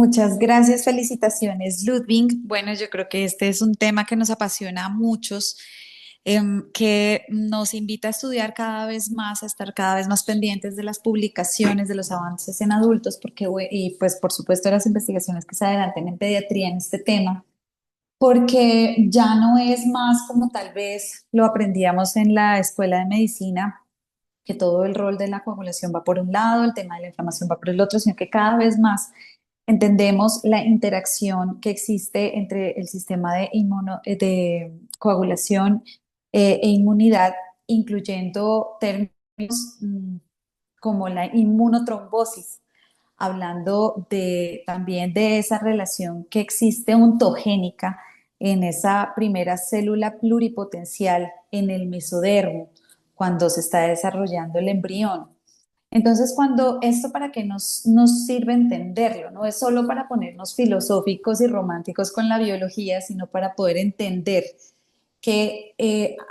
Muchas gracias, felicitaciones, Ludwig. Bueno, yo creo que este es un tema que nos apasiona a muchos, que nos invita a estudiar cada vez más, a estar cada vez más pendientes de las publicaciones, de los avances en adultos, y pues por supuesto las investigaciones que se adelanten en pediatría en este tema, porque ya no es más como tal vez lo aprendíamos en la escuela de medicina, que todo el rol de la coagulación va por un lado, el tema de la inflamación va por el otro, sino que cada vez más entendemos la interacción que existe entre el sistema de coagulación e inmunidad, incluyendo términos como la inmunotrombosis, hablando también de esa relación que existe ontogénica en esa primera célula pluripotencial en el mesodermo, cuando se está desarrollando el embrión. Entonces, cuando esto para qué nos sirve entenderlo, no es solo para ponernos filosóficos y románticos con la biología, sino para poder entender que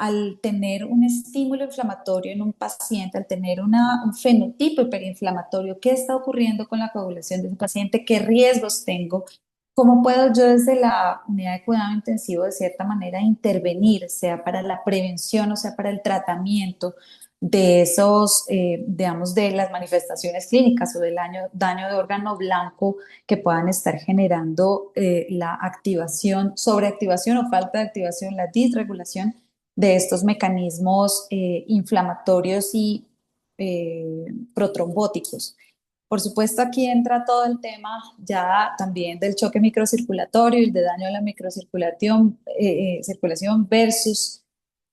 al tener un estímulo inflamatorio en un paciente, al tener un fenotipo hiperinflamatorio, ¿qué está ocurriendo con la coagulación de ese paciente? ¿Qué riesgos tengo? ¿Cómo puedo yo desde la unidad de cuidado intensivo de cierta manera intervenir, sea para la prevención o sea para el tratamiento de esos, digamos, de las manifestaciones clínicas o del daño de órgano blanco que puedan estar generando la activación, sobreactivación o falta de activación, la disregulación de estos mecanismos inflamatorios y protrombóticos? Por supuesto, aquí entra todo el tema ya también del choque microcirculatorio y de daño a la circulación versus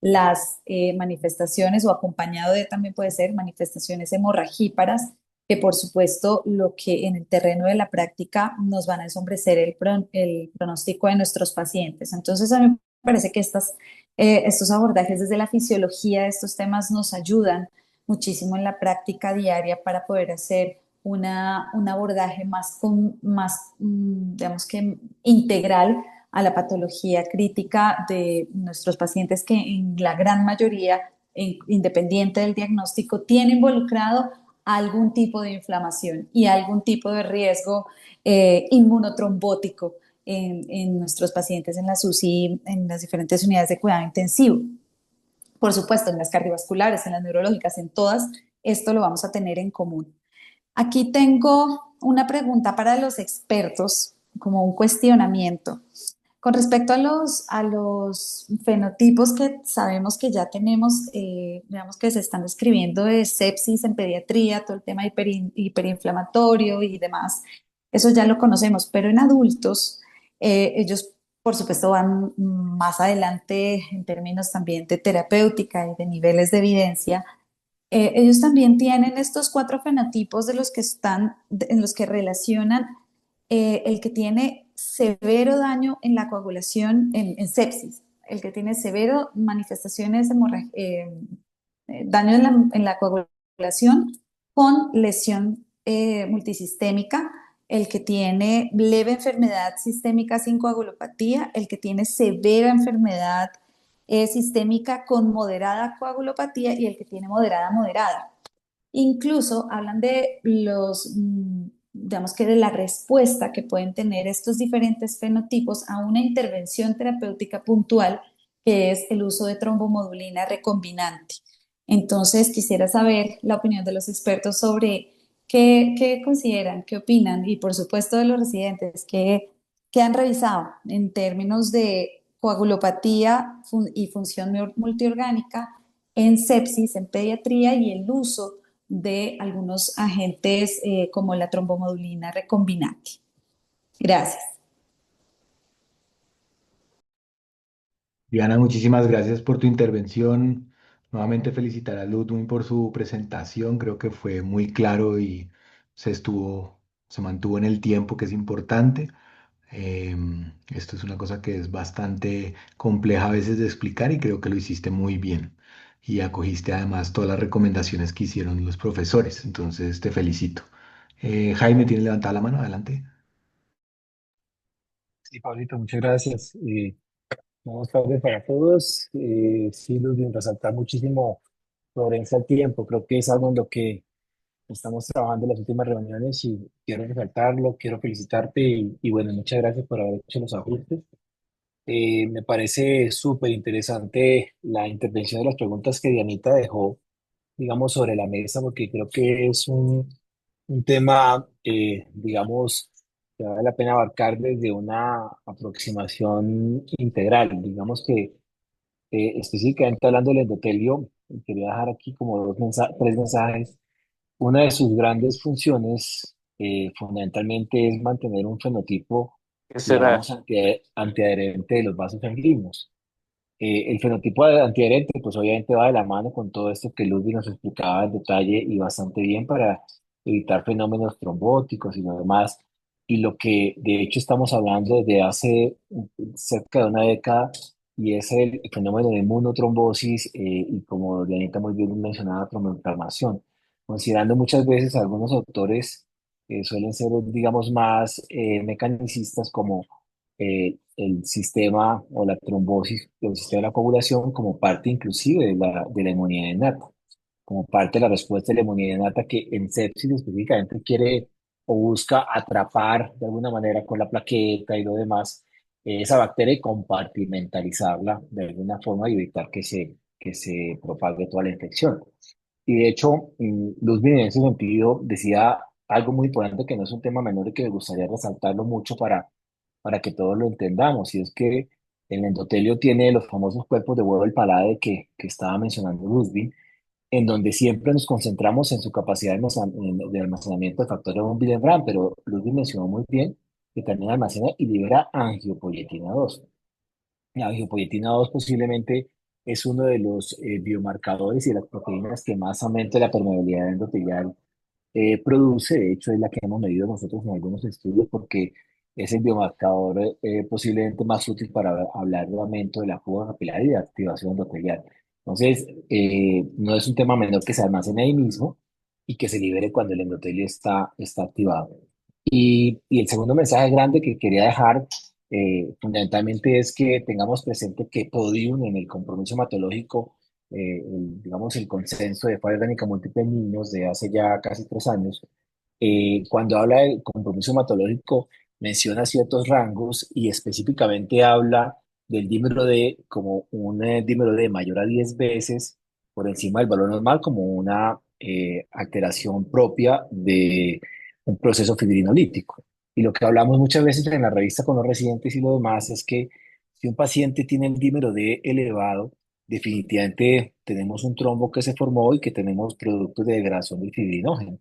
las manifestaciones o acompañado de también puede ser manifestaciones hemorragíparas, que por supuesto lo que en el terreno de la práctica nos van a ensombrecer el pronóstico de nuestros pacientes. Entonces, a mí me parece que estos abordajes desde la fisiología de estos temas nos ayudan muchísimo en la práctica diaria para poder hacer un abordaje digamos que integral a la patología crítica de nuestros pacientes que en la gran mayoría, independiente del diagnóstico, tiene involucrado algún tipo de inflamación y algún tipo de riesgo inmunotrombótico en nuestros pacientes en las UCI, en las diferentes unidades de cuidado intensivo. Por supuesto, en las cardiovasculares, en las neurológicas, en todas, esto lo vamos a tener en común. Aquí tengo una pregunta para los expertos, como un cuestionamiento. Con respecto a los fenotipos que sabemos que ya tenemos, digamos que se están describiendo de sepsis en pediatría, todo el tema hiperinflamatorio y demás, eso ya lo conocemos, pero en adultos, ellos por supuesto van más adelante en términos también de terapéutica y de niveles de evidencia. Ellos también tienen estos cuatro fenotipos en los que relacionan el que tiene severo daño en la coagulación, en sepsis, el que tiene severo manifestaciones daño en la coagulación con lesión multisistémica, el que tiene leve enfermedad sistémica sin coagulopatía, el que tiene severa enfermedad sistémica con moderada coagulopatía y el que tiene moderada. Incluso hablan de digamos que de la respuesta que pueden tener estos diferentes fenotipos a una intervención terapéutica puntual, que es el uso de trombomodulina recombinante. Entonces, quisiera saber la opinión de los expertos sobre qué consideran, qué opinan y, por supuesto, de los residentes, qué han revisado en términos de coagulopatía y función multiorgánica en sepsis, en pediatría y el uso de algunos agentes como la trombomodulina recombinante. Gracias. Diana, muchísimas gracias por tu intervención. Nuevamente felicitar a Ludwig por su presentación. Creo que fue muy claro y se mantuvo en el tiempo, que es importante. Esto es una cosa que es bastante compleja a veces de explicar y creo que lo hiciste muy bien. Y acogiste además todas las recomendaciones que hicieron los profesores. Entonces te felicito. Jaime, ¿tienes levantada la mano? Adelante. Sí, Pablito, muchas gracias. Buenas tardes para todos. Sí, Luz, resaltar muchísimo Florencia al tiempo. Creo que es algo en lo que estamos trabajando en las últimas reuniones y quiero resaltarlo, quiero felicitarte y bueno, muchas gracias por haber hecho los ajustes. Me parece súper interesante la intervención de las preguntas que Dianita dejó, digamos, sobre la mesa, porque creo que es un tema, digamos, que vale la pena abarcar desde una aproximación integral. Digamos que específicamente hablando del endotelio, quería dejar aquí como tres mensajes. Una de sus grandes funciones, fundamentalmente, es mantener un fenotipo, ¿Qué será? digamos, antiadherente de los vasos sanguíneos. El fenotipo antiadherente, pues obviamente va de la mano con todo esto que Ludwig nos explicaba en detalle y bastante bien para evitar fenómenos trombóticos y lo demás. Y lo que de hecho estamos hablando desde hace cerca de una década, y es el fenómeno de inmunotrombosis y como Dianita muy bien mencionaba, tromboinflamación. Considerando muchas veces algunos autores suelen ser, digamos, más mecanicistas como el sistema o la trombosis del sistema de la coagulación como parte inclusive de la inmunidad innata, como parte de la respuesta de la inmunidad innata que en sepsis específicamente quiere o busca atrapar de alguna manera con la plaqueta y lo demás esa bacteria y compartimentalizarla de alguna forma y evitar que se propague toda la infección. Y de hecho, Ludwig en ese sentido decía algo muy importante que no es un tema menor y que me gustaría resaltarlo mucho para que todos lo entendamos, y es que el endotelio tiene los famosos cuerpos de huevo del Palade que estaba mencionando Ludwig, en donde siempre nos concentramos en su capacidad de almacenamiento de factores von Willebrand, pero Ludwig mencionó muy bien que también almacena y libera angiopoyetina 2. La angiopoyetina 2 posiblemente es uno de los biomarcadores y de las proteínas que más aumenta la permeabilidad endotelial produce. De hecho, es la que hemos medido nosotros en algunos estudios porque es el biomarcador posiblemente más útil para hablar de aumento de la fuga capilar y de activación endotelial. Entonces, no es un tema menor que se almacene ahí mismo y que se libere cuando el endotelio está activado. Y el segundo mensaje grande que quería dejar fundamentalmente es que tengamos presente que Podium en el compromiso hematológico, digamos el consenso de falla orgánica múltiple en niños de hace ya casi 3 años, cuando habla del compromiso hematológico menciona ciertos rangos y específicamente habla del dímero D como un dímero D mayor a 10 veces por encima del valor normal como una alteración propia de un proceso fibrinolítico. Y lo que hablamos muchas veces en la revista con los residentes y lo demás es que si un paciente tiene el dímero D elevado, definitivamente tenemos un trombo que se formó y que tenemos productos de degradación del fibrinógeno.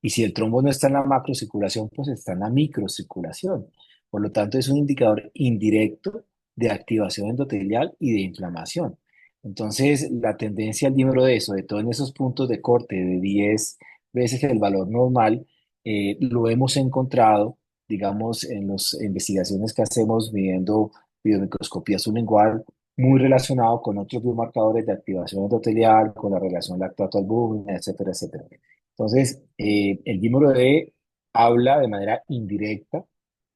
Y si el trombo no está en la macrocirculación, pues está en la microcirculación. Por lo tanto, es un indicador indirecto de activación endotelial y de inflamación. Entonces, la tendencia al dímero D, sobre todo en esos puntos de corte de 10 veces el valor normal, lo hemos encontrado, digamos, en las investigaciones que hacemos midiendo biomicroscopía sublingual, muy relacionado con otros biomarcadores de activación endotelial, con la relación lactato-albúmina, etcétera, etcétera. Entonces, el dímero D habla de manera indirecta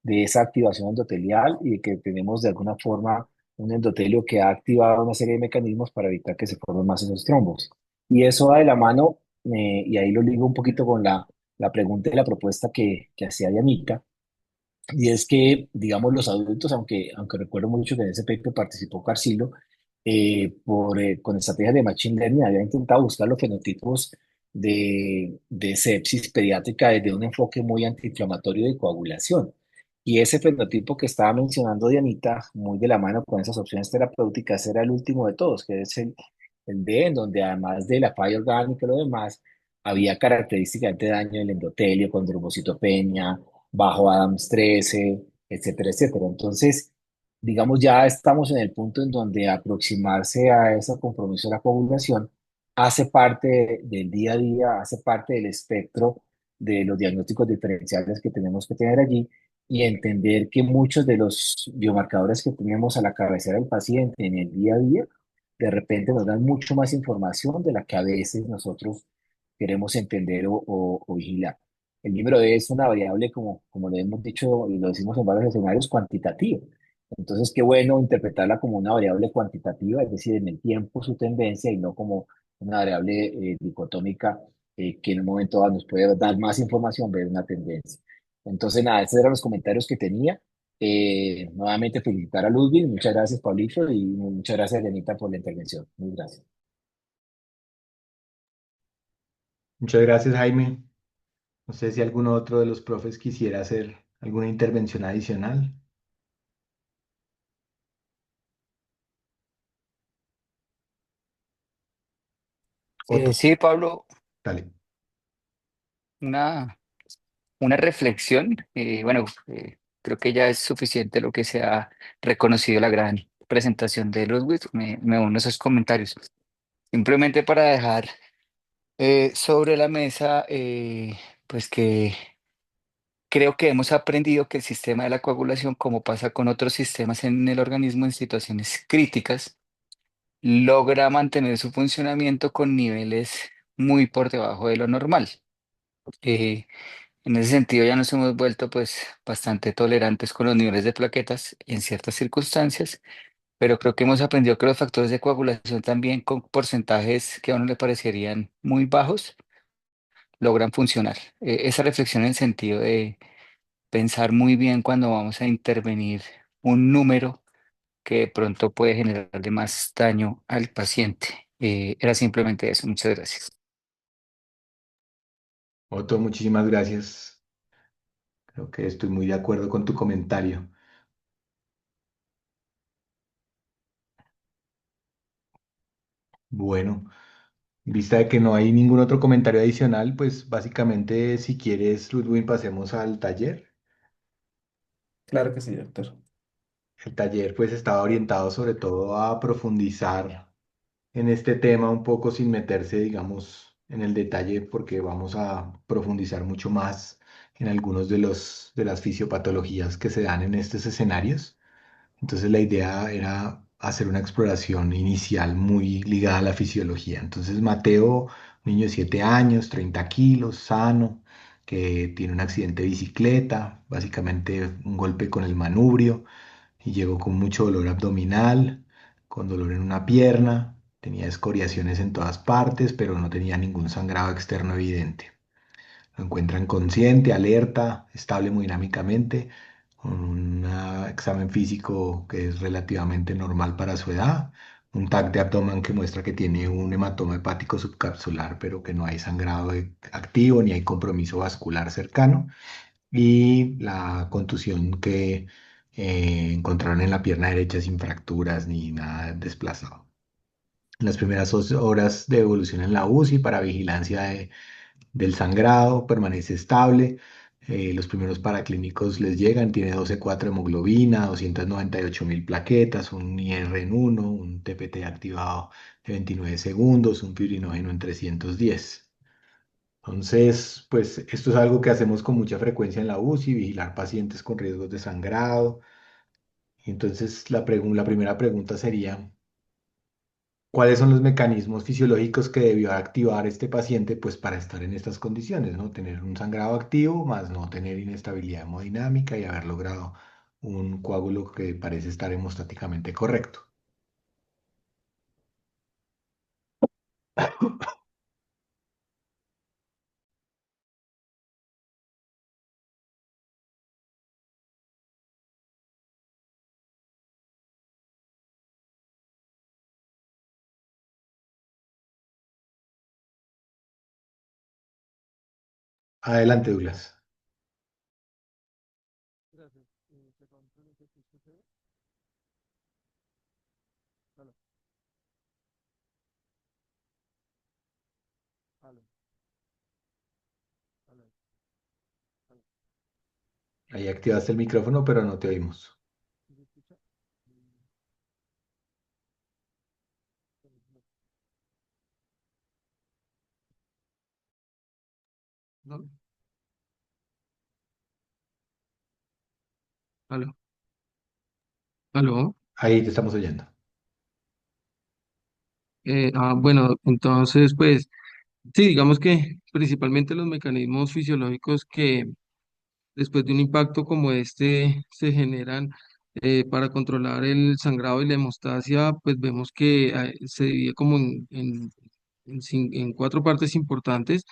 de esa activación endotelial y de que tenemos de alguna forma un endotelio que ha activado una serie de mecanismos para evitar que se formen más esos trombos. Y eso va de la mano, y ahí lo ligo un poquito con la pregunta y la propuesta que hacía Yanita, y es que, digamos, los adultos, aunque recuerdo mucho que en ese paper participó Carcilo, con estrategias de Machine Learning había intentado buscar los fenotipos de sepsis pediátrica desde un enfoque muy antiinflamatorio de coagulación. Y ese fenotipo que estaba mencionando Dianita, muy de la mano con esas opciones terapéuticas, era el último de todos, que es el D, en donde además de la falla orgánica y lo demás, había características de daño del endotelio con trombocitopenia, bajo Adams 13, etcétera, etcétera. Entonces, digamos, ya estamos en el punto en donde aproximarse a ese compromiso de la población hace parte del día a día, hace parte del espectro de los diagnósticos diferenciales que tenemos que tener allí y entender que muchos de los biomarcadores que tenemos a la cabecera del paciente en el día a día, de repente nos dan mucho más información de la que a veces nosotros queremos entender o vigilar. El número D es una variable, como lo hemos dicho y lo decimos en varios escenarios, cuantitativa. Entonces, qué bueno interpretarla como una variable cuantitativa, es decir, en el tiempo su tendencia y no como una variable dicotómica que en un momento dado nos puede dar más información, ver una tendencia. Entonces, nada, estos eran los comentarios que tenía. Nuevamente felicitar a Ludwig, muchas gracias Pablito y muchas gracias Lenita por la intervención. Muy gracias. Muchas gracias, Jaime. No sé si alguno otro de los profes quisiera hacer alguna intervención adicional. Otto, Sí, Pablo, dale. una, una reflexión. Bueno, creo que ya es suficiente lo que se ha reconocido la gran presentación de Ludwig. Me uno a esos comentarios. Simplemente para dejar sobre la mesa, pues que creo que hemos aprendido que el sistema de la coagulación, como pasa con otros sistemas en el organismo en situaciones críticas, logra mantener su funcionamiento con niveles muy por debajo de lo normal. Eh, En ese sentido ya nos hemos vuelto pues bastante tolerantes con los niveles de plaquetas en ciertas circunstancias, pero creo que hemos aprendido que los factores de coagulación también con porcentajes que a uno le parecerían muy bajos logran funcionar. Esa reflexión en el sentido de pensar muy bien cuando vamos a intervenir un número que de pronto puede generarle más daño al paciente. Era simplemente eso. Muchas gracias. Otto, muchísimas gracias. Creo que estoy muy de acuerdo con tu comentario. Bueno, en vista de que no hay ningún otro comentario adicional, pues básicamente si quieres, Ludwig, pasemos al taller. Claro que sí, doctor. El taller pues estaba orientado sobre todo a profundizar en este tema un poco sin meterse, digamos, en el detalle, porque vamos a profundizar mucho más en algunos de de las fisiopatologías que se dan en estos escenarios. Entonces la idea era hacer una exploración inicial muy ligada a la fisiología. Entonces Mateo, niño de 7 años, 30 kilos, sano, que tiene un accidente de bicicleta, básicamente un golpe con el manubrio, y llegó con mucho dolor abdominal, con dolor en una pierna, tenía escoriaciones en todas partes, pero no tenía ningún sangrado externo evidente. Lo encuentran consciente, alerta, estable hemodinámicamente, con un examen físico que es relativamente normal para su edad, un TAC de abdomen que muestra que tiene un hematoma hepático subcapsular, pero que no hay sangrado activo ni hay compromiso vascular cercano, y la contusión que encontraron en la pierna derecha sin fracturas ni nada desplazado. En las primeras horas de evolución en la UCI para vigilancia del sangrado, permanece estable. Los primeros paraclínicos les llegan, tiene 12,4 hemoglobina, 298.000 plaquetas, un IR en 1, un TPT activado de 29 segundos, un fibrinógeno en 310. Entonces, pues esto es algo que hacemos con mucha frecuencia en la UCI, vigilar pacientes con riesgos de sangrado. Y entonces la primera pregunta sería, ¿cuáles son los mecanismos fisiológicos que debió activar este paciente pues para estar en estas condiciones, ¿no? Tener un sangrado activo, más no tener inestabilidad hemodinámica y haber logrado un coágulo que parece estar hemostáticamente correcto. Adelante, Douglas. Gracias. Perdón, ¿no te escuché? Aló, aló, aló, aló. Ahí activaste el micrófono, pero no te oímos. ¿Sí se escucha? No, aló, aló. Ahí te estamos oyendo. Bueno, entonces, pues, sí, digamos que principalmente los mecanismos fisiológicos que después de un impacto como este se generan para controlar el sangrado y la hemostasia, pues vemos que se divide como en cuatro partes importantes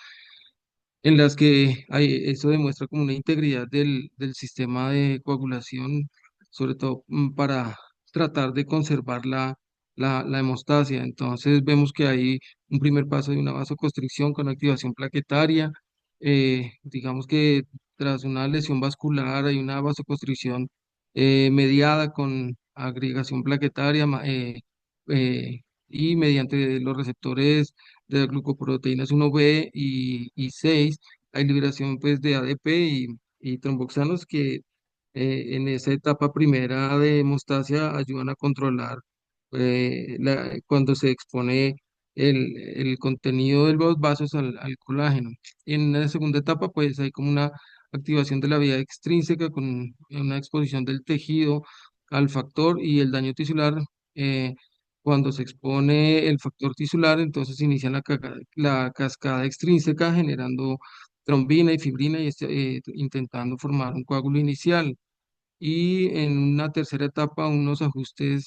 en las que eso demuestra como una integridad del sistema de coagulación, sobre todo para tratar de conservar la hemostasia. Entonces vemos que hay un primer paso de una vasoconstricción con activación plaquetaria. Digamos que tras una lesión vascular hay una vasoconstricción mediada con agregación plaquetaria y mediante los receptores de las glucoproteínas 1B y 6, hay liberación pues de ADP y tromboxanos que en esa etapa primera de hemostasia ayudan a controlar cuando se expone el contenido de los vasos al colágeno. En la segunda etapa pues hay como una activación de la vía extrínseca con una exposición del tejido al factor y el daño tisular. eh, Cuando se expone el factor tisular, entonces inicia la cascada extrínseca generando trombina y fibrina y intentando formar un coágulo inicial. Y en una tercera etapa, unos ajustes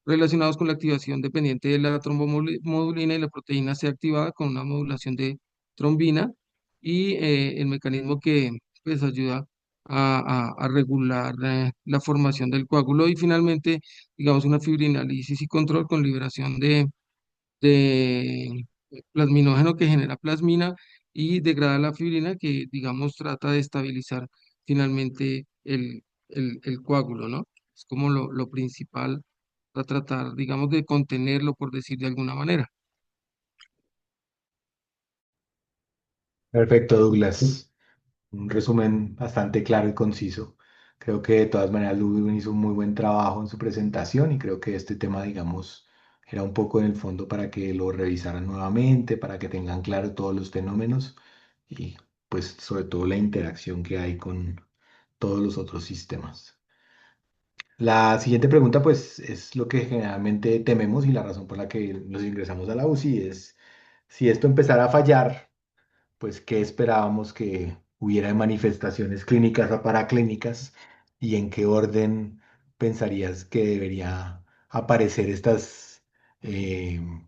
relacionados con la activación dependiente de la trombomodulina y la proteína C activada con una modulación de trombina y el mecanismo que pues ayuda a regular la formación del coágulo y finalmente, digamos, una fibrinálisis y control con liberación de plasminógeno que genera plasmina y degrada la fibrina que, digamos, trata de estabilizar finalmente el coágulo, ¿no? Es como lo principal para tratar, digamos, de contenerlo, por decir de alguna manera. Perfecto, Douglas. Un resumen bastante claro y conciso. Creo que de todas maneras Ludwig hizo un muy buen trabajo en su presentación y creo que este tema, digamos, era un poco en el fondo para que lo revisaran nuevamente, para que tengan claro todos los fenómenos y pues sobre todo la interacción que hay con todos los otros sistemas. La siguiente pregunta pues es lo que generalmente tememos y la razón por la que nos ingresamos a la UCI es si esto empezara a fallar pues qué esperábamos que hubiera de manifestaciones clínicas o paraclínicas y en qué orden pensarías que debería aparecer estos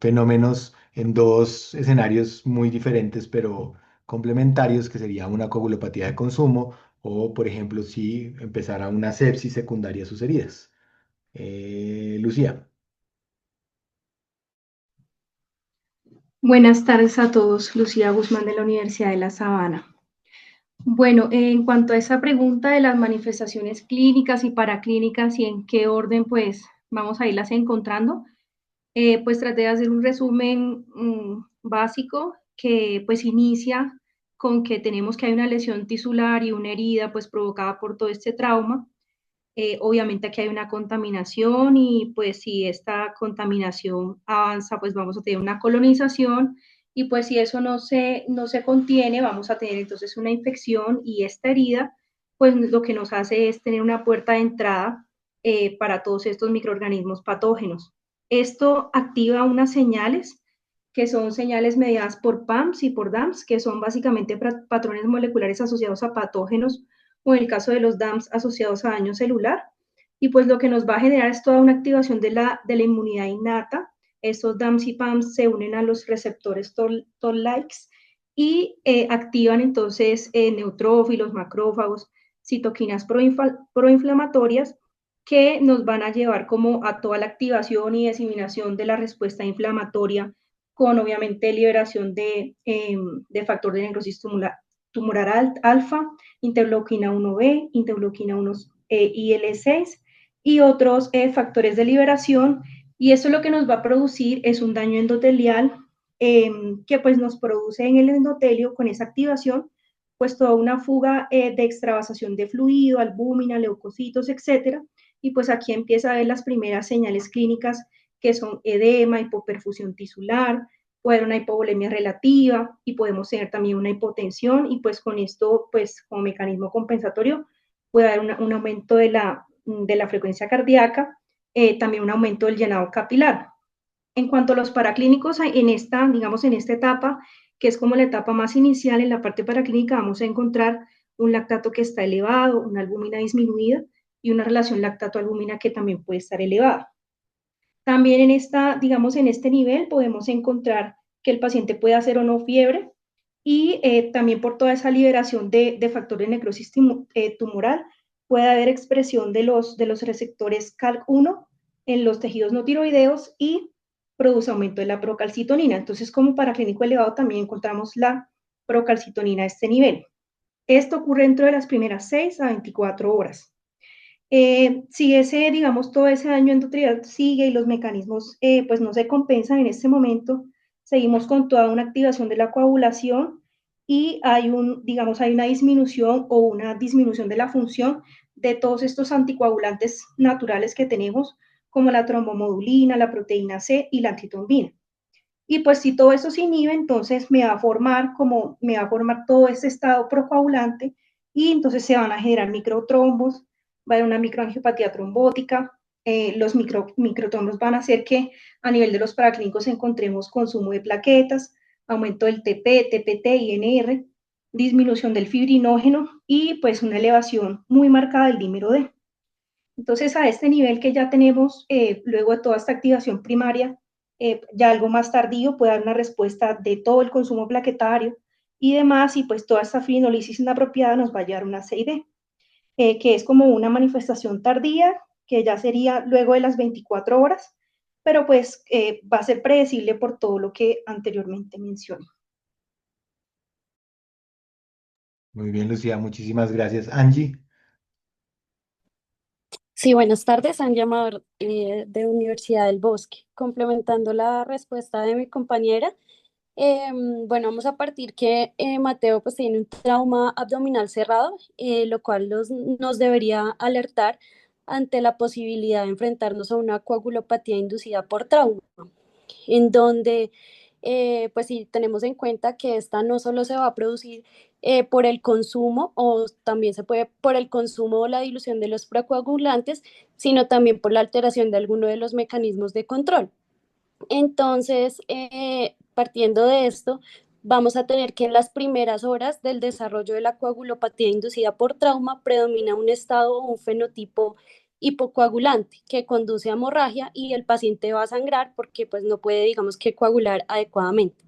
fenómenos en dos escenarios muy diferentes pero complementarios, que sería una coagulopatía de consumo o, por ejemplo, si empezara una sepsis secundaria a sus heridas. Lucía. Buenas tardes a todos. Lucía Guzmán de la Universidad de La Sabana. Bueno, en cuanto a esa pregunta de las manifestaciones clínicas y paraclínicas y en qué orden pues vamos a irlas encontrando, pues traté de hacer un resumen básico que pues inicia con que tenemos que hay una lesión tisular y una herida pues provocada por todo este trauma. Obviamente aquí hay una contaminación y pues si esta contaminación avanza, pues vamos a tener una colonización y pues si eso no se contiene, vamos a tener entonces una infección y esta herida, pues lo que nos hace es tener una puerta de entrada para todos estos microorganismos patógenos. Esto activa unas señales que son señales mediadas por PAMS y por DAMS, que son básicamente patrones moleculares asociados a patógenos o en el caso de los DAMs asociados a daño celular. Y pues lo que nos va a generar es toda una activación de la inmunidad innata. Estos DAMs y PAMs se unen a los receptores Toll-likes y activan entonces neutrófilos, macrófagos, citoquinas proinflamatorias que nos van a llevar como a toda la activación y diseminación de la respuesta inflamatoria con obviamente liberación de factor de necrosis tumoral alfa, interleuquina 1B, interleuquina 1 IL6 y otros factores de liberación. Y eso lo que nos va a producir es un daño endotelial que pues nos produce en el endotelio con esa activación pues toda una fuga de extravasación de fluido, albúmina, leucocitos, etcétera. Y pues aquí empieza a ver las primeras señales clínicas que son edema, hipoperfusión tisular, puede haber una hipovolemia relativa y podemos tener también una hipotensión y pues con esto, pues como mecanismo compensatorio, puede haber un aumento de la frecuencia cardíaca, también un aumento del llenado capilar. En cuanto a los paraclínicos, digamos, en esta etapa, que es como la etapa más inicial, en la parte paraclínica vamos a encontrar un lactato que está elevado, una albúmina disminuida y una relación lactato-albúmina que también puede estar elevada. También en esta, digamos, en este nivel podemos encontrar que el paciente puede hacer o no fiebre y también por toda esa liberación de factores de necrosis tumoral puede haber expresión de los receptores CALC1 en los tejidos no tiroideos y produce aumento de la procalcitonina. Entonces, como paraclínico elevado también encontramos la procalcitonina a este nivel. Esto ocurre dentro de las primeras 6 a 24 horas. Si ese, digamos, todo ese daño endotelial sigue y los mecanismos pues no se compensan en este momento, seguimos con toda una activación de la coagulación y digamos, hay una disminución o una disminución de la función de todos estos anticoagulantes naturales que tenemos, como la trombomodulina, la proteína C y la antitrombina. Y pues si todo eso se inhibe, entonces me va a formar todo este estado procoagulante y entonces se van a generar microtrombos, va a haber una microangiopatía trombótica, los microtrombos van a hacer que a nivel de los paraclínicos encontremos consumo de plaquetas, aumento del TP, TPT, INR, disminución del fibrinógeno y pues una elevación muy marcada del dímero D. Entonces, a este nivel que ya tenemos, luego de toda esta activación primaria, ya algo más tardío puede dar una respuesta de todo el consumo plaquetario y demás, y pues toda esta fibrinolisis inapropiada nos va a llevar a una CID, que es como una manifestación tardía, que ya sería luego de las 24 horas, pero pues va a ser predecible por todo lo que anteriormente mencioné. Muy bien, Lucía, muchísimas gracias. Angie. Sí, buenas tardes, han llamado de Universidad del Bosque. Complementando la respuesta de mi compañera, bueno, vamos a partir que Mateo pues tiene un trauma abdominal cerrado, lo cual nos debería alertar ante la posibilidad de enfrentarnos a una coagulopatía inducida por trauma, en donde pues si tenemos en cuenta que esta no solo se va a producir por el consumo o también se puede por el consumo o la dilución de los procoagulantes, sino también por la alteración de alguno de los mecanismos de control. Entonces, partiendo de esto, vamos a tener que en las primeras horas del desarrollo de la coagulopatía inducida por trauma predomina un estado o un fenotipo hipocoagulante que conduce a hemorragia y el paciente va a sangrar porque pues no puede, digamos que coagular adecuadamente.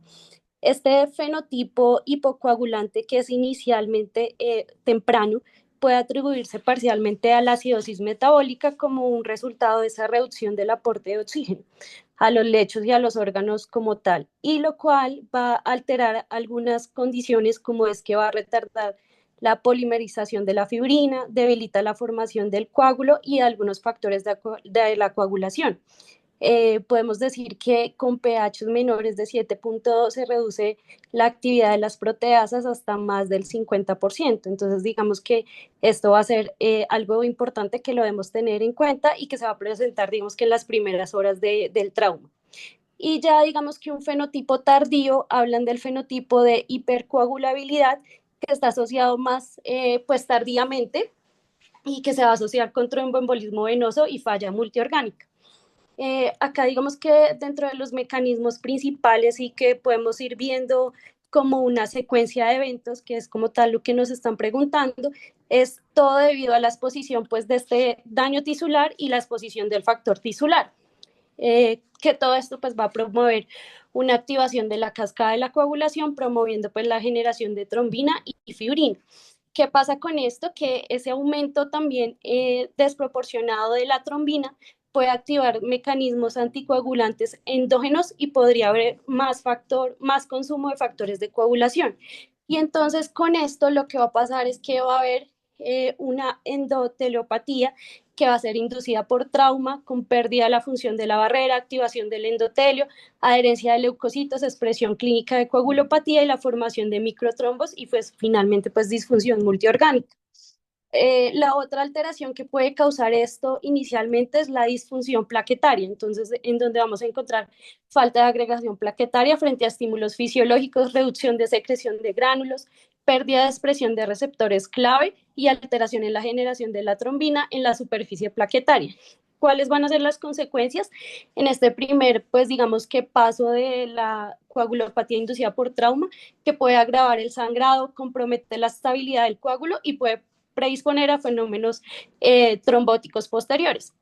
Este fenotipo hipocoagulante, que es inicialmente temprano, puede atribuirse parcialmente a la acidosis metabólica como un resultado de esa reducción del aporte de oxígeno a los lechos y a los órganos como tal, y lo cual va a alterar algunas condiciones como es que va a retardar la polimerización de la fibrina, debilita la formación del coágulo y algunos factores de la coagulación. Podemos decir que con pH menores de 7.2 se reduce la actividad de las proteasas hasta más del 50%. Entonces, digamos que esto va a ser algo importante que lo debemos tener en cuenta y que se va a presentar, digamos que en las primeras horas del trauma. Y ya digamos que un fenotipo tardío, hablan del fenotipo de hipercoagulabilidad, que está asociado más pues tardíamente y que se va a asociar con tromboembolismo venoso y falla multiorgánica. Acá digamos que dentro de los mecanismos principales y que podemos ir viendo como una secuencia de eventos, que es como tal lo que nos están preguntando, es todo debido a la exposición pues de este daño tisular y la exposición del factor tisular, que todo esto pues va a promover una activación de la cascada de la coagulación, promoviendo pues la generación de trombina y fibrina. ¿Qué pasa con esto? Que ese aumento también desproporcionado de la trombina puede activar mecanismos anticoagulantes endógenos y podría haber más consumo de factores de coagulación. Y entonces con esto lo que va a pasar es que va a haber una endoteliopatía que va a ser inducida por trauma, con pérdida de la función de la barrera, activación del endotelio, adherencia de leucocitos, expresión clínica de coagulopatía y la formación de microtrombos y pues finalmente pues disfunción multiorgánica. La otra alteración que puede causar esto inicialmente es la disfunción plaquetaria, entonces en donde vamos a encontrar falta de agregación plaquetaria frente a estímulos fisiológicos, reducción de secreción de gránulos, pérdida de expresión de receptores clave y alteración en la generación de la trombina en la superficie plaquetaria. ¿Cuáles van a ser las consecuencias en este primer, pues digamos que paso de la coagulopatía inducida por trauma, que puede agravar el sangrado, compromete la estabilidad del coágulo y puede predisponer a fenómenos trombóticos posteriores?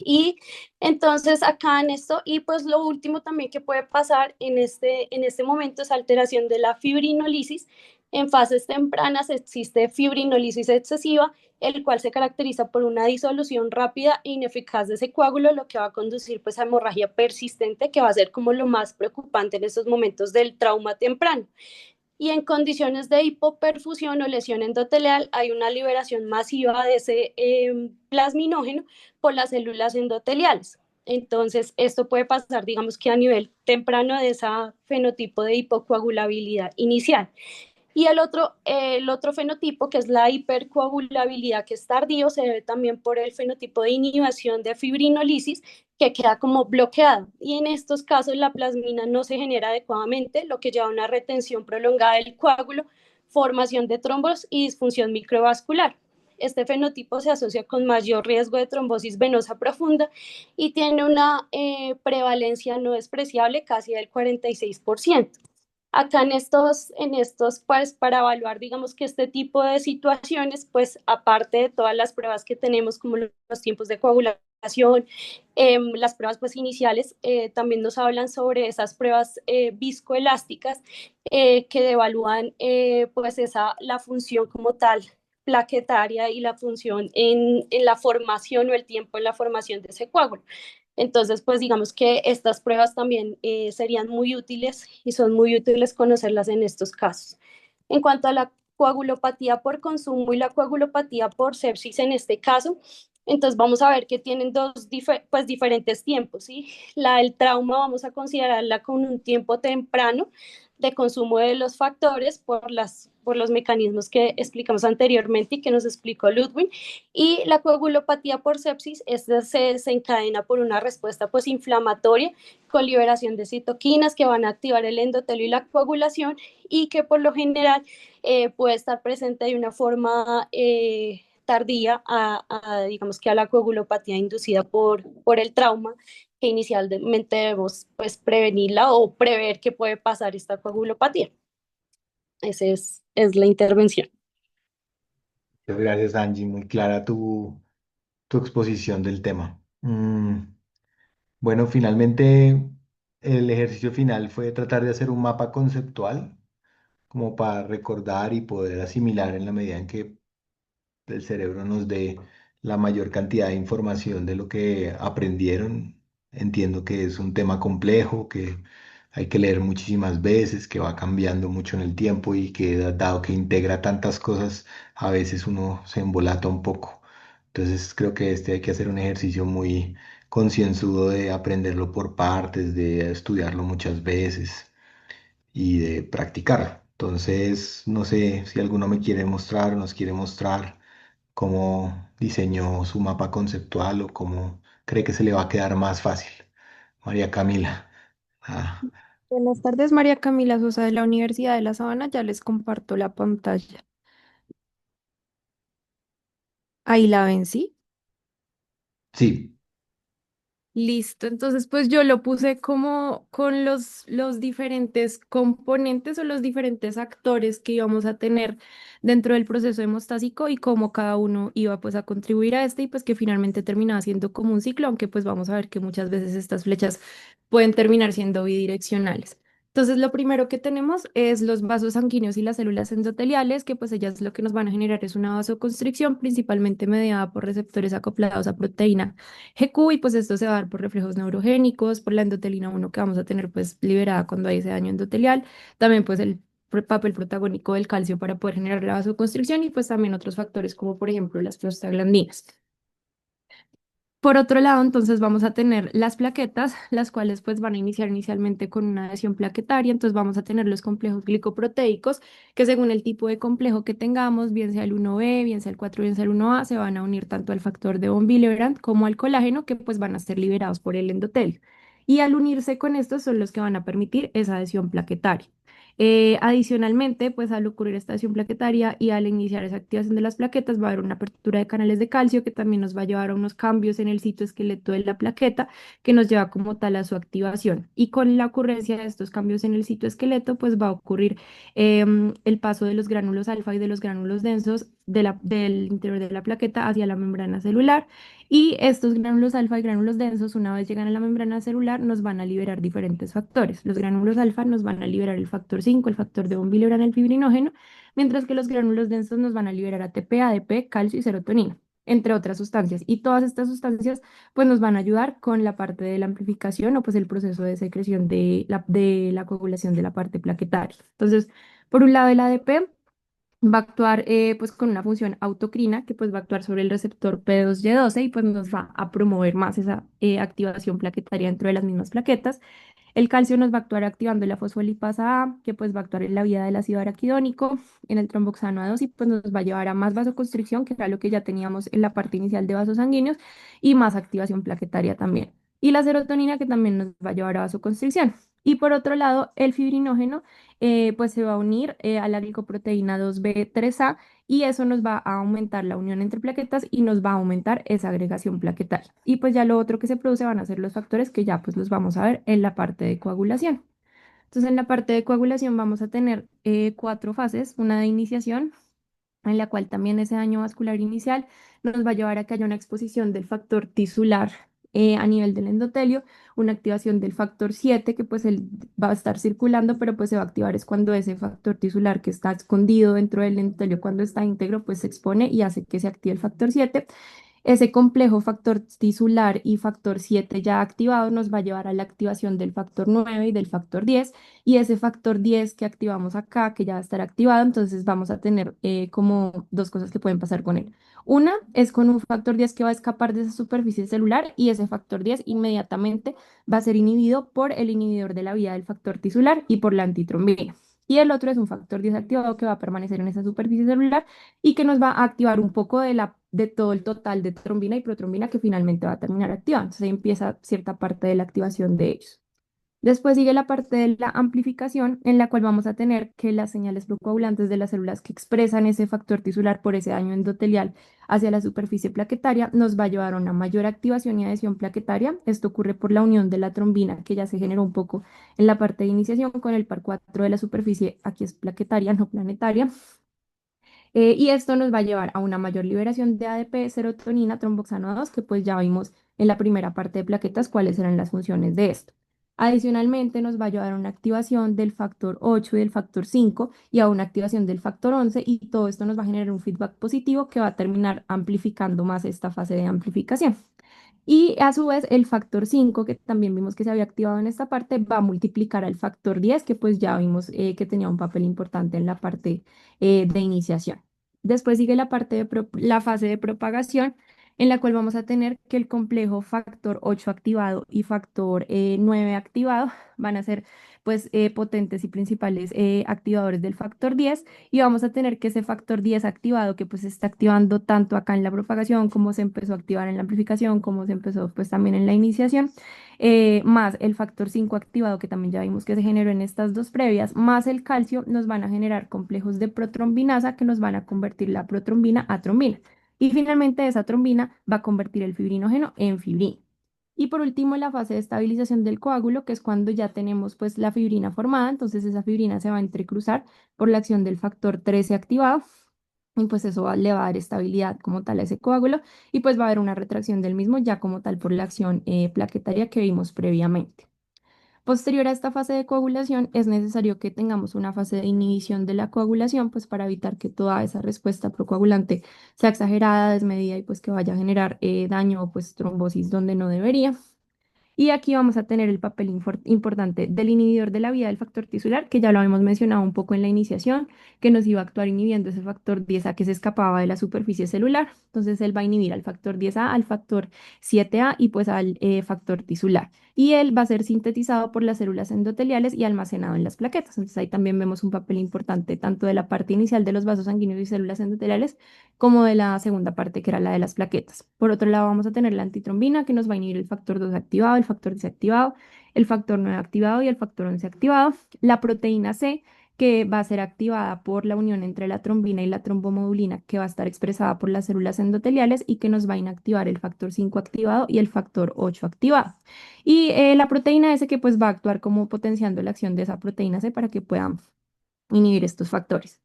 Y entonces acá en esto, y pues lo último también que puede pasar en este momento es alteración de la fibrinolisis. En fases tempranas existe fibrinolisis excesiva, el cual se caracteriza por una disolución rápida e ineficaz de ese coágulo, lo que va a conducir pues a hemorragia persistente, que va a ser como lo más preocupante en estos momentos del trauma temprano. Y en condiciones de hipoperfusión o lesión endotelial hay una liberación masiva de ese plasminógeno por las células endoteliales. Entonces, esto puede pasar, digamos que a nivel temprano de ese fenotipo de hipocoagulabilidad inicial. Y el otro fenotipo, que es la hipercoagulabilidad, que es tardío, se debe también por el fenotipo de inhibición de fibrinolisis, que queda como bloqueado. Y en estos casos la plasmina no se genera adecuadamente, lo que lleva a una retención prolongada del coágulo, formación de trombos y disfunción microvascular. Este fenotipo se asocia con mayor riesgo de trombosis venosa profunda y tiene una prevalencia no despreciable, casi del 46%. Acá pues para evaluar, digamos que este tipo de situaciones, pues aparte de todas las pruebas que tenemos, como los tiempos de coagulación, las pruebas pues iniciales, también nos hablan sobre esas pruebas viscoelásticas que evalúan pues la función como tal plaquetaria y la función en la formación o el tiempo en la formación de ese coágulo. Entonces, pues digamos que estas pruebas también serían muy útiles y son muy útiles conocerlas en estos casos. En cuanto a la coagulopatía por consumo y la coagulopatía por sepsis en este caso, entonces vamos a ver que tienen pues, diferentes tiempos, ¿sí? La del trauma vamos a considerarla con un tiempo temprano de consumo de los factores por los mecanismos que explicamos anteriormente y que nos explicó Ludwig. Y la coagulopatía por sepsis, esta se desencadena por una respuesta pues inflamatoria con liberación de citoquinas que van a activar el endotelio y la coagulación y que por lo general puede estar presente de una forma tardía digamos que a la coagulopatía inducida por el trauma, que inicialmente debemos pues prevenirla o prever que puede pasar esta coagulopatía. Esa es la intervención. Muchas gracias, Angie. Muy clara tu exposición del tema. Bueno, finalmente el ejercicio final fue tratar de hacer un mapa conceptual como para recordar y poder asimilar en la medida en que el cerebro nos dé la mayor cantidad de información de lo que aprendieron. Entiendo que es un tema complejo, que hay que leer muchísimas veces, que va cambiando mucho en el tiempo y que dado que integra tantas cosas, a veces uno se embolata un poco. Entonces creo que hay que hacer un ejercicio muy concienzudo de aprenderlo por partes, de estudiarlo muchas veces y de practicarlo. Entonces, no sé si alguno me quiere mostrar, nos quiere mostrar cómo diseñó su mapa conceptual o cómo cree que se le va a quedar más fácil. María Camila. Ah, Buenas tardes, María Camila Sosa de la Universidad de La Sabana. Ya les comparto la pantalla. Ahí la ven, ¿sí? sí, Listo, entonces pues yo lo puse como con los diferentes componentes o los diferentes actores que íbamos a tener dentro del proceso hemostásico y cómo cada uno iba pues a contribuir a este y pues que finalmente terminaba siendo como un ciclo, aunque pues vamos a ver que muchas veces estas flechas pueden terminar siendo bidireccionales. Entonces lo primero que tenemos es los vasos sanguíneos y las células endoteliales, que pues ellas lo que nos van a generar es una vasoconstricción principalmente mediada por receptores acoplados a proteína GQ y pues esto se va a dar por reflejos neurogénicos, por la endotelina 1 que vamos a tener pues liberada cuando hay ese daño endotelial, también pues el papel protagónico del calcio para poder generar la vasoconstricción y pues también otros factores como por ejemplo las prostaglandinas. Por otro lado, entonces vamos a tener las plaquetas, las cuales pues van a iniciar inicialmente con una adhesión plaquetaria, entonces vamos a tener los complejos glicoproteicos, que según el tipo de complejo que tengamos, bien sea el 1B, bien sea el 4, bien sea el 1A, se van a unir tanto al factor de von Willebrand como al colágeno, que pues van a ser liberados por el endotelio. Y al unirse con estos son los que van a permitir esa adhesión plaquetaria. Adicionalmente, pues al ocurrir esta acción plaquetaria y al iniciar esa activación de las plaquetas, va a haber una apertura de canales de calcio que también nos va a llevar a unos cambios en el citoesqueleto de la plaqueta que nos lleva como tal a su activación. Y con la ocurrencia de estos cambios en el citoesqueleto, pues va a ocurrir el paso de los gránulos alfa y de los gránulos densos del interior de la plaqueta hacia la membrana celular. Y estos gránulos alfa y gránulos densos, una vez llegan a la membrana celular, nos van a liberar diferentes factores. Los gránulos alfa nos van a liberar el factor 5, el factor de von Willebrand, el fibrinógeno, mientras que los gránulos densos nos van a liberar ATP, ADP, calcio y serotonina, entre otras sustancias. Y todas estas sustancias pues nos van a ayudar con la parte de la amplificación o pues el proceso de secreción de la coagulación de la parte plaquetaria. Entonces, por un lado el ADP va a actuar pues con una función autocrina que pues va a actuar sobre el receptor P2Y12 y pues nos va a promover más esa activación plaquetaria dentro de las mismas plaquetas. El calcio nos va a actuar activando la fosfolipasa A, que pues va a actuar en la vía del ácido araquidónico, en el tromboxano A2 y pues nos va a llevar a más vasoconstricción, que era lo que ya teníamos en la parte inicial de vasos sanguíneos, y más activación plaquetaria también. Y la serotonina que también nos va a llevar a vasoconstricción. Y por otro lado, el fibrinógeno pues se va a unir a la glicoproteína 2B3A y eso nos va a aumentar la unión entre plaquetas y nos va a aumentar esa agregación plaquetaria. Y pues ya lo otro que se produce van a ser los factores que ya pues los vamos a ver en la parte de coagulación. Entonces en la parte de coagulación vamos a tener cuatro fases, una de iniciación, en la cual también ese daño vascular inicial nos va a llevar a que haya una exposición del factor tisular a nivel del endotelio, una activación del factor 7 que pues él va a estar circulando, pero pues se va a activar es cuando ese factor tisular que está escondido dentro del endotelio, cuando está íntegro, pues se expone y hace que se active el factor 7. Ese complejo factor tisular y factor 7 ya activado nos va a llevar a la activación del factor 9 y del factor 10 y ese factor 10 que activamos acá, que ya va a estar activado, entonces vamos a tener como dos cosas que pueden pasar con él. Una es con un factor 10 que va a escapar de esa superficie celular y ese factor 10 inmediatamente va a ser inhibido por el inhibidor de la vía del factor tisular y por la antitrombina. Y el otro es un factor 10 activado que va a permanecer en esa superficie celular y que nos va a activar un poco de todo el total de trombina y protrombina que finalmente va a terminar activando. Entonces ahí empieza cierta parte de la activación de ellos. Después sigue la parte de la amplificación, en la cual vamos a tener que las señales procoagulantes de las células que expresan ese factor tisular por ese daño endotelial hacia la superficie plaquetaria nos va a llevar a una mayor activación y adhesión plaquetaria. Esto ocurre por la unión de la trombina, que ya se generó un poco en la parte de iniciación con el par 4 de la superficie, aquí es plaquetaria, no planetaria. Y esto nos va a llevar a una mayor liberación de ADP, serotonina, tromboxano 2, que pues ya vimos en la primera parte de plaquetas cuáles eran las funciones de esto. Adicionalmente nos va a llevar a una activación del factor 8 y del factor 5 y a una activación del factor 11 y todo esto nos va a generar un feedback positivo que va a terminar amplificando más esta fase de amplificación. Y a su vez el factor 5 que también vimos que se había activado en esta parte, va a multiplicar al factor 10 que pues ya vimos que tenía un papel importante en la parte de iniciación. Después sigue la parte de la fase de propagación, en la cual vamos a tener que el complejo factor 8 activado y factor 9 activado van a ser pues potentes y principales activadores del factor 10 y vamos a tener que ese factor 10 activado que pues se está activando tanto acá en la propagación como se empezó a activar en la amplificación, como se empezó pues también en la iniciación, más el factor 5 activado que también ya vimos que se generó en estas dos previas, más el calcio nos van a generar complejos de protrombinasa que nos van a convertir la protrombina a trombina. Y finalmente esa trombina va a convertir el fibrinógeno en fibrina. Y por último, la fase de estabilización del coágulo, que es cuando ya tenemos pues la fibrina formada, entonces esa fibrina se va a entrecruzar por la acción del factor 13 activado y pues eso le va a dar estabilidad como tal a ese coágulo y pues va a haber una retracción del mismo ya como tal por la acción plaquetaria que vimos previamente. Posterior a esta fase de coagulación, es necesario que tengamos una fase de inhibición de la coagulación, pues para evitar que toda esa respuesta procoagulante sea exagerada, desmedida y pues que vaya a generar daño o pues trombosis donde no debería. Y aquí vamos a tener el papel importante del inhibidor de la vía del factor tisular, que ya lo habíamos mencionado un poco en la iniciación, que nos iba a actuar inhibiendo ese factor 10A que se escapaba de la superficie celular. Entonces él va a inhibir al factor 10A, al factor 7A y pues al factor tisular. Y él va a ser sintetizado por las células endoteliales y almacenado en las plaquetas. Entonces ahí también vemos un papel importante tanto de la parte inicial de los vasos sanguíneos y células endoteliales como de la segunda parte que era la de las plaquetas. Por otro lado vamos a tener la antitrombina que nos va a inhibir el factor 2 activado, el factor desactivado, el factor 9 activado y el factor 11 activado. La proteína C que va a ser activada por la unión entre la trombina y la trombomodulina que va a estar expresada por las células endoteliales y que nos va a inactivar el factor 5 activado y el factor 8 activado. Y la proteína S que pues va a actuar como potenciando la acción de esa proteína C para que pueda inhibir estos factores.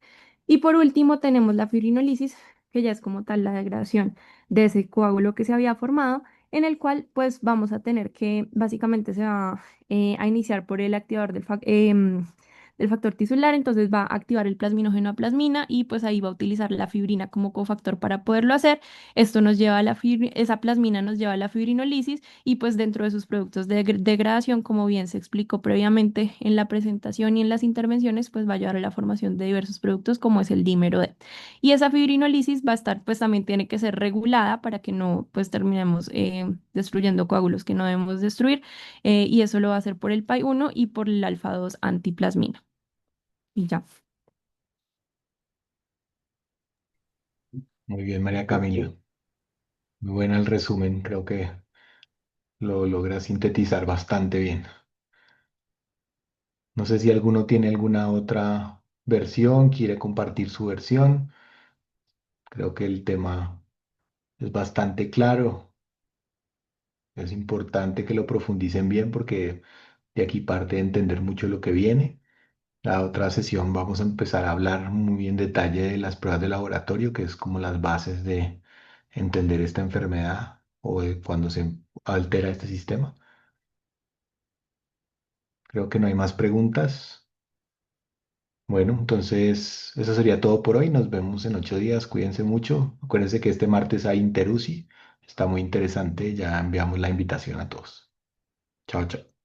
Y por último tenemos la fibrinolisis, que ya es como tal la degradación de ese coágulo que se había formado, en el cual pues vamos a tener que básicamente se va a iniciar por el activador del factor tisular, entonces va a activar el plasminógeno a plasmina y pues ahí va a utilizar la fibrina como cofactor para poderlo hacer. Esto nos lleva a esa plasmina nos lleva a la fibrinolisis y pues dentro de sus productos de degradación, como bien se explicó previamente en la presentación y en las intervenciones, pues va a llevar a la formación de diversos productos como es el dímero D. Y esa fibrinolisis va a estar, pues también tiene que ser regulada para que no pues terminemos destruyendo coágulos que no debemos destruir, y eso lo va a hacer por el PAI-1 y por el alfa-2 antiplasmina. Y ya. Muy bien, María Ok. Camila. Muy buena el resumen, creo que lo logra sintetizar bastante bien. No sé si alguno tiene alguna otra versión, quiere compartir su versión. Creo que el tema es bastante claro. Es importante que lo profundicen bien porque de aquí parte de entender mucho lo que viene. La otra sesión vamos a empezar a hablar muy en detalle de las pruebas de laboratorio, que es como las bases de entender esta enfermedad o de cuando se altera este sistema. Creo que no hay más preguntas. Bueno, entonces eso sería todo por hoy. Nos vemos en 8 días. Cuídense mucho. Acuérdense que este martes hay Interusi. Está muy interesante. Ya enviamos la invitación a todos. Chao, chao.